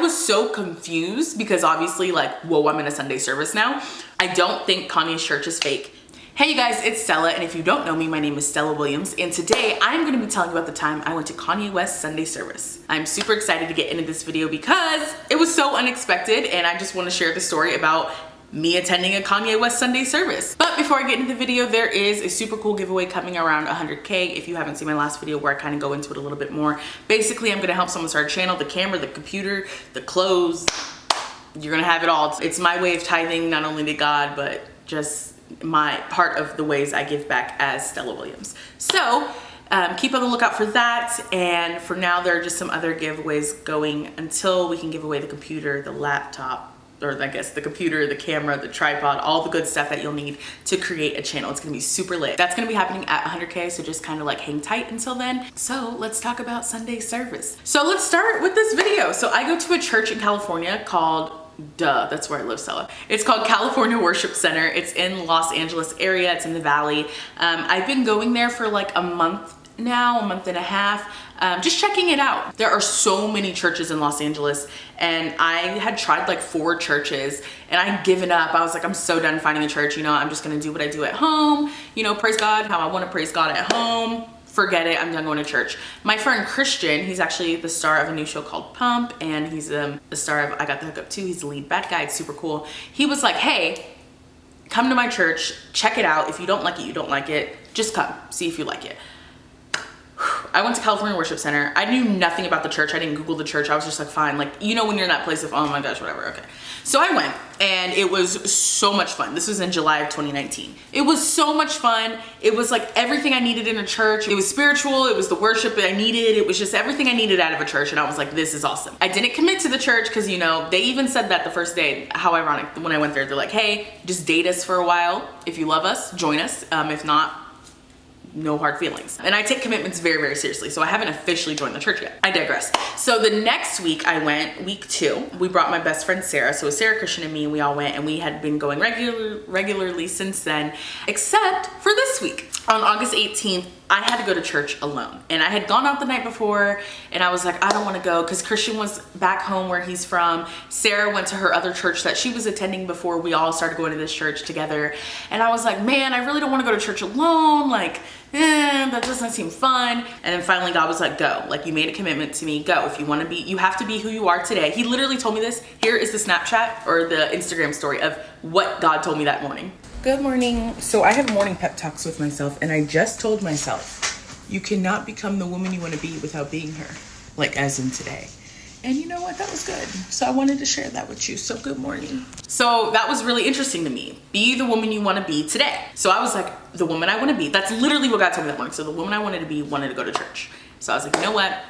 was so confused because obviously like, whoa, I'm in a Sunday service now. I don't think Kanye's church is fake. Hey you guys, it's Stella, and if you don't know me, my name is Stella Williams, and today I'm going to be telling you about the time I went to Kanye West's Sunday service. I'm super excited to get into this video because it was so unexpected, and I just want to share the story about me attending a Kanye West Sunday service. But before I get into the video, there is a super cool giveaway coming around 100K. If you haven't seen my last video where I kind of go into it a little bit more, basically I'm going to help someone start a channel, the camera, the computer, the clothes, you're going to have it all. It's my way of tithing not only to God, but just my part of the ways I give back as Stella Williams. So keep on the lookout for that. And for now, there are just some other giveaways going until we can give away the computer, the laptop, or I guess the computer, the camera, the tripod, all the good stuff that you'll need to create a channel. It's gonna be super lit. That's gonna be happening at 100K, so just kind of like hang tight until then. So let's talk about Sunday service. So let's start with this video. So I go to a church in California called, that's where I live, Stella. It's called California Worship Center. It's in Los Angeles area. It's in the Valley. I've been going there for like a month now, a month and a half, just checking it out. There are so many churches in Los Angeles, and I had tried like 4 churches and I'd given up. I was like, I'm so done finding a church. You know, I'm just gonna do what I do at home. You know, praise God how I want to praise God at home. Forget it, I'm done going to church. My friend Christian, he's actually the star of a new show called Pump, and he's the star of I Got the Hookup Too. He's the lead bad guy, it's super cool. He was like, hey, come to my church, check it out. If you don't like it, you don't like it. Just come, see if you like it. I went to California Worship Center. I knew nothing about the church. I didn't Google the church. I was just like, fine. Like, you know when you're in that place of, oh my gosh, whatever, okay. So I went, and it was so much fun. This was in July of 2019. It was so much fun. It was like everything I needed in a church. It was spiritual. It was the worship that I needed. It was just everything I needed out of a church, and I was like, this is awesome. I didn't commit to the church because, you know, they even said that the first day. How ironic. When I went there, they're like, hey, just date us for a while. If you love us, join us. If not, no hard feelings. And I take commitments very, very seriously. So I haven't officially joined the church yet. I digress. So the next week I went, week 2, we brought my best friend Sarah. So it was Sarah, Christian, and me, and we all went, and we had been going regularly since then, except for this week. On August 18th, I had to go to church alone, and I had gone out the night before, and I was like, I don't want to go because Christian was back home where he's from. Sarah went to her other church that she was attending before we all started going to this church together, and I was like, man, I really don't want to go to church alone. Like, that doesn't seem fun. And then finally God was like, go. Like, you made a commitment to me, go. If you want to be, you have to be who you are today. He literally told me this. Here is the Snapchat or the Instagram story of what God told me that morning. Good morning. So I have morning pep talks with myself, and I just told myself, you cannot become the woman you want to be without being her, like as in today. And you know what? That was good. So I wanted to share that with you. So good morning. So that was really interesting to me. Be the woman you want to be today. So I was like, the woman I want to be. That's literally what God told me that morning. So the woman I wanted to be wanted to go to church. So I was like, you know what?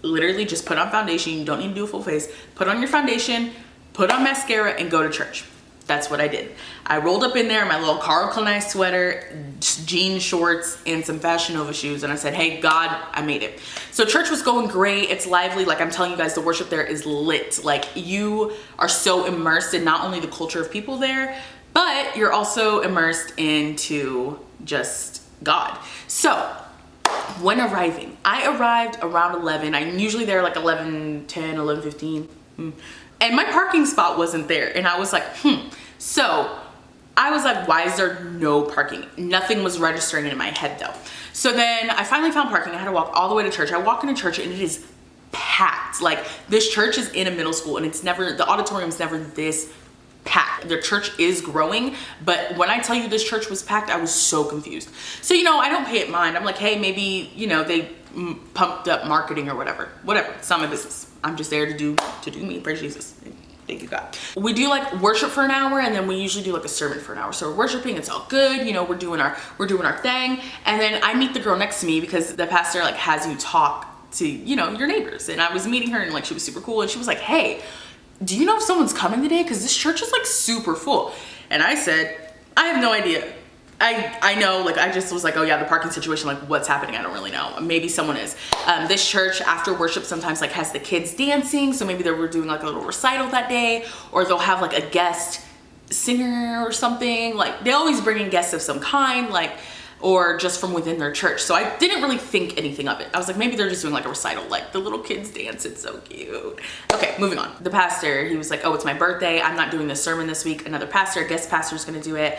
Literally just put on foundation. You don't need to do a full face. Put on your foundation, put on mascara, and go to church. That's what I did. I rolled up in there in my little Carl Kline sweater, jean shorts, and some Fashion Nova shoes. And I said, hey, God, I made it. So church was going great. It's lively. Like I'm telling you guys, the worship there is lit. Like you are so immersed in not only the culture of people there, but you're also immersed into just God. So when arriving, I arrived around 11. I'm usually there like 11:10, 11:15. And my parking spot wasn't there. And I was like, So I was like, why is there no parking? Nothing was registering in my head though. So then I finally found parking. I had to walk all the way to church. I walk into church and it is packed. Like this church is in a middle school, and it's never, the auditorium's never this packed. Their church is growing, but when I tell you this church was packed, I was so confused. So, you know, I don't pay it mind. I'm like, hey, maybe, you know, they pumped up marketing or whatever. It's not my business. I'm just there to do me. Praise Jesus. Thank you, God. We do like worship for an hour, and then we usually do like a sermon for an hour. So we're worshiping, it's all good, you know, we're doing our thing. And then I meet the girl next to me because the pastor like has you talk to, you know, your neighbors. And I was meeting her, and like she was super cool, and she was like, hey, do you know if someone's coming today? Because this church is like super full. And I said, I have no idea. I know, like, I just was like, oh yeah, the parking situation, like what's happening? I don't really know. Maybe someone is. This church after worship sometimes like has the kids dancing. So maybe they were doing like a little recital that day, or they'll have like a guest singer or something. Like they always bring in guests of some kind. Like or just from within their church. So I didn't really think anything of it. I was like, maybe they're just doing like a recital, like the little kids dance. It's so cute. Okay, moving on. The pastor, he was like, oh, it's my birthday. I'm not doing this sermon this week. Another pastor, guest pastor is gonna do it.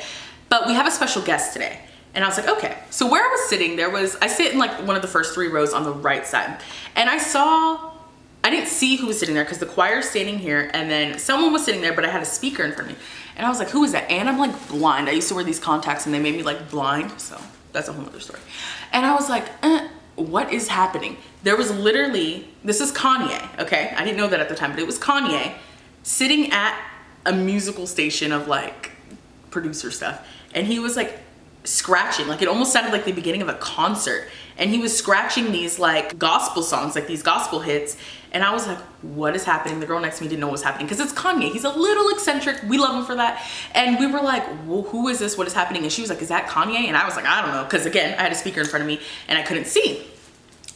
But we have a special guest today. And I was like, okay. So where I was sitting, I sit in like one of the first 3 rows on the right side. And I didn't see who was sitting there because the choir's standing here and then someone was sitting there, but I had a speaker in front of me. And I was like, who is that? And I'm like blind. I used to wear these contacts and they made me like blind. So that's a whole other story. And I was like, what is happening? There was literally, this is Kanye, okay? I didn't know that at the time, but it was Kanye sitting at a musical station of like producer stuff. And he was like scratching, like it almost sounded like the beginning of a concert. And he was scratching these like gospel songs, like these gospel hits. And I was like, what is happening? The girl next to me didn't know what was happening because it's Kanye. He's a little eccentric. We love him for that. And we were like, well, who is this? What is happening? And she was like, is that Kanye? And I was like, I don't know. Because again, I had a speaker in front of me and I couldn't see.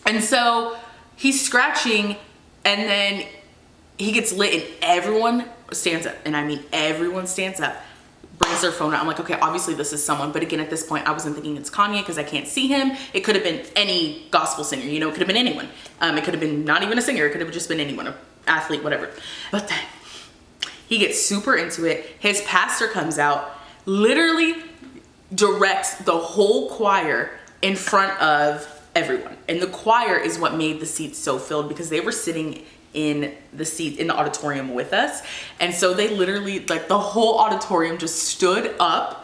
And so he's scratching and then he gets lit and everyone stands up. And I mean, everyone stands up, brings their phone out. I'm like, okay, obviously this is someone. But again, at this point, I wasn't thinking it's Kanye because I can't see him. It could have been any gospel singer, you know, it could have been anyone. It could have been not even a singer. It could have just been anyone, an athlete, whatever. But then he gets super into it. His pastor comes out, literally directs the whole choir in front of everyone. And the choir is what made the seats so filled because they were sitting in the seat in the auditorium with us. And so they literally, like the whole auditorium just stood up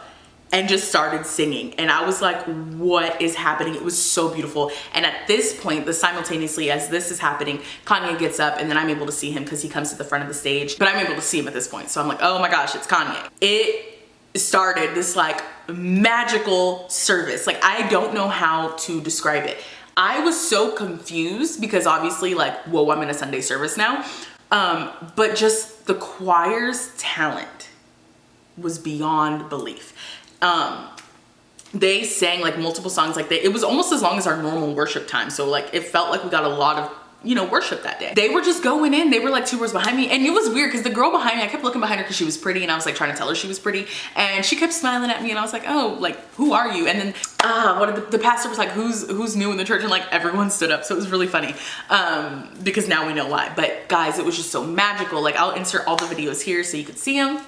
and just started singing. And I was like, what is happening? It was so beautiful. And at this point, simultaneously as this is happening, Kanye gets up and then I'm able to see him because he comes to the front of the stage, but I'm able to see him at this point. So I'm like, oh my gosh, it's Kanye. It started this like magical service. Like, I don't know how to describe it. I was so confused because obviously like, whoa, I'm in a Sunday service now. But just the choir's talent was beyond belief. They sang like multiple songs, like it was almost as long as our normal worship time. So like, it felt like we got a lot of, you know, worship that day. They were just going in. They were like 2 rows behind me. And it was weird because the girl behind me, I kept looking behind her because she was pretty and I was like trying to tell her she was pretty. And she kept smiling at me and I was like, oh, like, who are you? And then the pastor was like, who's new in the church? And like everyone stood up. So it was really funny because now we know why. But guys, it was just so magical. Like, I'll insert all the videos here so you could see them.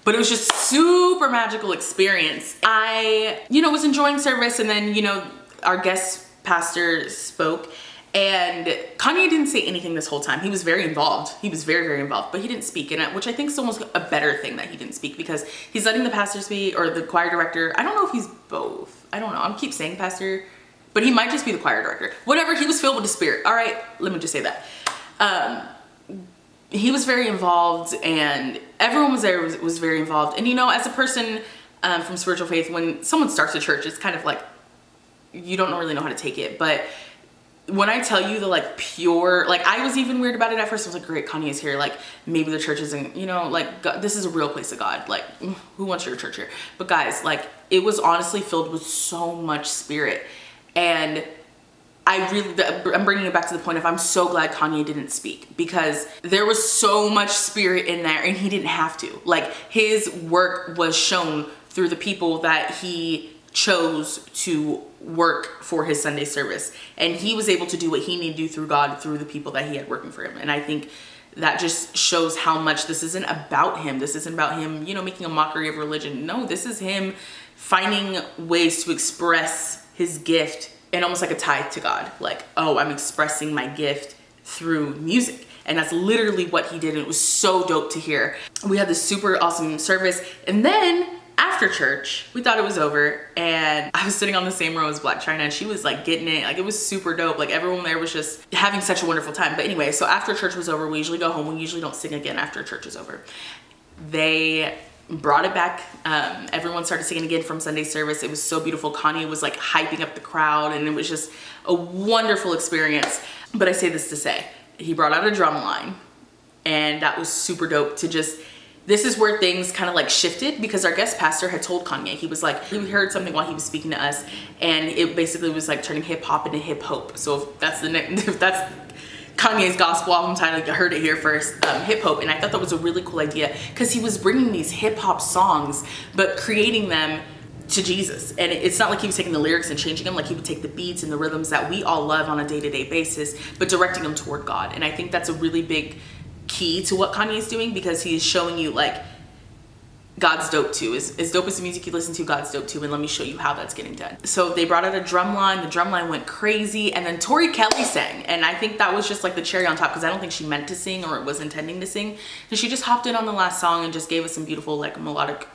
But it was just super magical experience. I, was enjoying service and then, our guest pastor spoke, and Kanye didn't say anything this whole time. He was very involved. He was very, very involved, but he didn't speak, which I think is almost a better thing that he didn't speak, because he's letting the pastor speak, or the choir director. I don't know if he's both. I don't know. I keep saying pastor, but he might just be the choir director. Whatever, he was filled with the Spirit. All right, let me just say that. He was very involved, and everyone was there was very involved. And as a person from spiritual faith, when someone starts a church, it's kind of like you don't really know how to take it. But when I tell you the like pure, like I was even weird about it at first. I was like, great, Kanye's here. Like maybe the church isn't, like God, this is a real place of God. Like who wants your church here? But guys, like it was honestly filled with so much Spirit. And I'm bringing it back to the point of I'm so glad Kanye didn't speak, because there was so much Spirit in there and he didn't have to. Like his work was shown through the people that he chose to work for his Sunday service, and he was able to do what he needed to do through God, through the people that he had working for him. And I think that just shows how much this isn't about him. This isn't about him, making a mockery of religion. No, this is him finding ways to express his gift, and almost like a tithe to God. Like, oh, I'm expressing my gift through music. And that's literally what he did. And it was so dope to hear. We had this super awesome service, and then after church, we thought it was over, and I was sitting on the same row as Black China, and she was like getting it. Like it was super dope. Like everyone there was just having such a wonderful time. But anyway, so after church was over, we usually go home. We usually don't sing again after church is over. They brought it back. Everyone started singing again from Sunday service. It was so beautiful. Kanye was like hyping up the crowd, and it was just a wonderful experience. But I say this to say, he brought out a drum line, and that was super dope to just, this is where things kind of like shifted, because our guest pastor had told Kanye, he was like, he heard something while he was speaking to us, and it basically was like turning hip hop into hip hope. So if that's Kanye's gospel album title, I heard it here first, hip hop. And I thought that was a really cool idea, because he was bringing these hip hop songs, but creating them to Jesus. And it's not like he was taking the lyrics and changing them. Like he would take the beats and the rhythms that we all love on a day-to-day basis, but directing them toward God. And I think that's a really big key to what Kanye is doing, because he is showing you like God's dope too. As dope as the music you listen to, God's dope too. And let me show you how that's getting done. So they brought out a drum line. The drum line went crazy. And then Tori Kelly sang. And I think that was just like the cherry on top, because I don't think she meant to sing or was intending to sing. So she just hopped in on the last song and just gave us some beautiful like melodic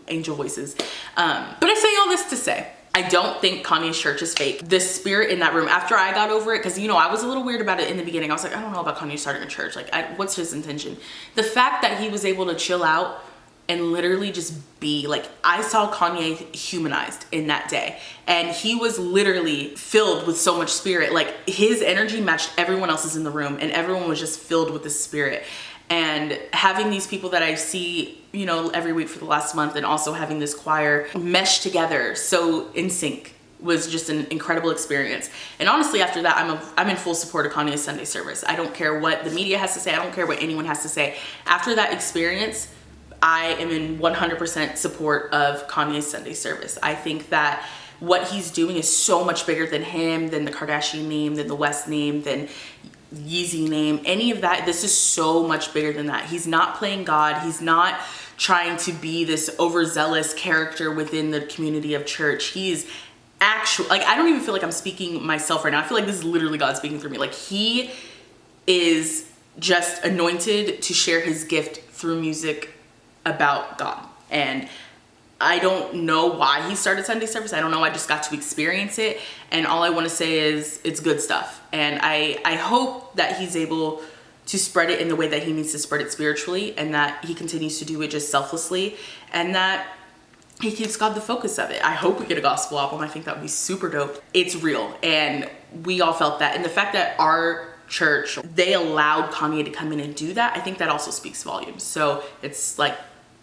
angel voices. But I say all this to say, I don't think Kanye's church is fake. The Spirit in that room, after I got over it, because I was a little weird about it in the beginning. I was like, I don't know about Kanye starting a church. Like, what's his intention? The fact that he was able to chill out and literally just be like, I saw Kanye humanized in that day, and he was literally filled with so much Spirit. Like his energy matched everyone else's in the room, and everyone was just filled with the Spirit. And having these people that I see, every week for the last month, and also having this choir mesh together so in sync, was just an incredible experience. And honestly, after that, I'm in full support of Kanye's Sunday service. I don't care what the media has to say. I don't care what anyone has to say. After that experience, I am in 100% support of Kanye's Sunday service. I think that what he's doing is so much bigger than him, than the Kardashian name, than the West name, than Yeezy name, any of that. This is so much bigger than that. He's not playing God. He's not trying to be this overzealous character within the community of church. He's actually, like, I don't even feel like I'm speaking myself right now. I feel like this is literally God speaking through me. Like he is just anointed to share his gift through music about God. And I don't know why he started Sunday service. I don't know. I just got to experience it. And all I want to say is it's good stuff. And I hope that he's able to spread it in the way that he needs to spread it spiritually, and that he continues to do it just selflessly, and that he keeps God the focus of it. I hope we get a gospel album. I think that would be super dope. It's real. And we all felt that. And the fact that our church, they allowed Kanye to come in and do that, I think that also speaks volumes. So it's like,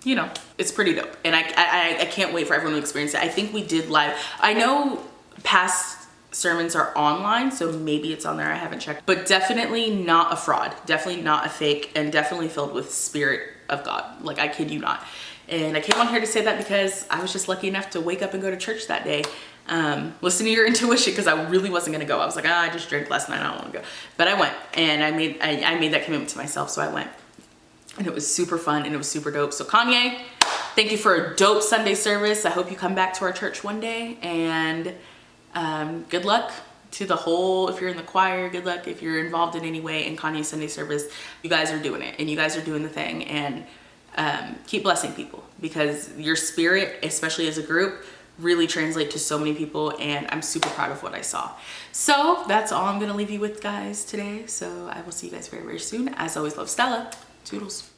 it's pretty dope. And I can't wait for everyone to experience it. I think we did live. I know past sermons are online, so maybe it's on there. I haven't checked. But definitely not a fraud. Definitely not a fake. And definitely filled with Spirit of God. Like, I kid you not. And I came on here to say that because I was just lucky enough to wake up and go to church that day. Listen to your intuition, because I really wasn't going to go. I was like, I just drank last night. I don't want to go. But I went. And I made that commitment to myself, so I went. And it was super fun, and it was super dope. So Kanye, thank you for a dope Sunday service. I hope you come back to our church one day. And Good luck to the whole, if you're in the choir, good luck if you're involved in any way in Kanye's Sunday service. You guys are doing it and you guys are doing the thing, and keep blessing people, because your spirit, especially as a group, really translate to so many people, and I'm super proud of what I saw. So that's all I'm gonna leave you with, guys, today. So I will see you guys very, very soon. As always, love, Stella. Toodles.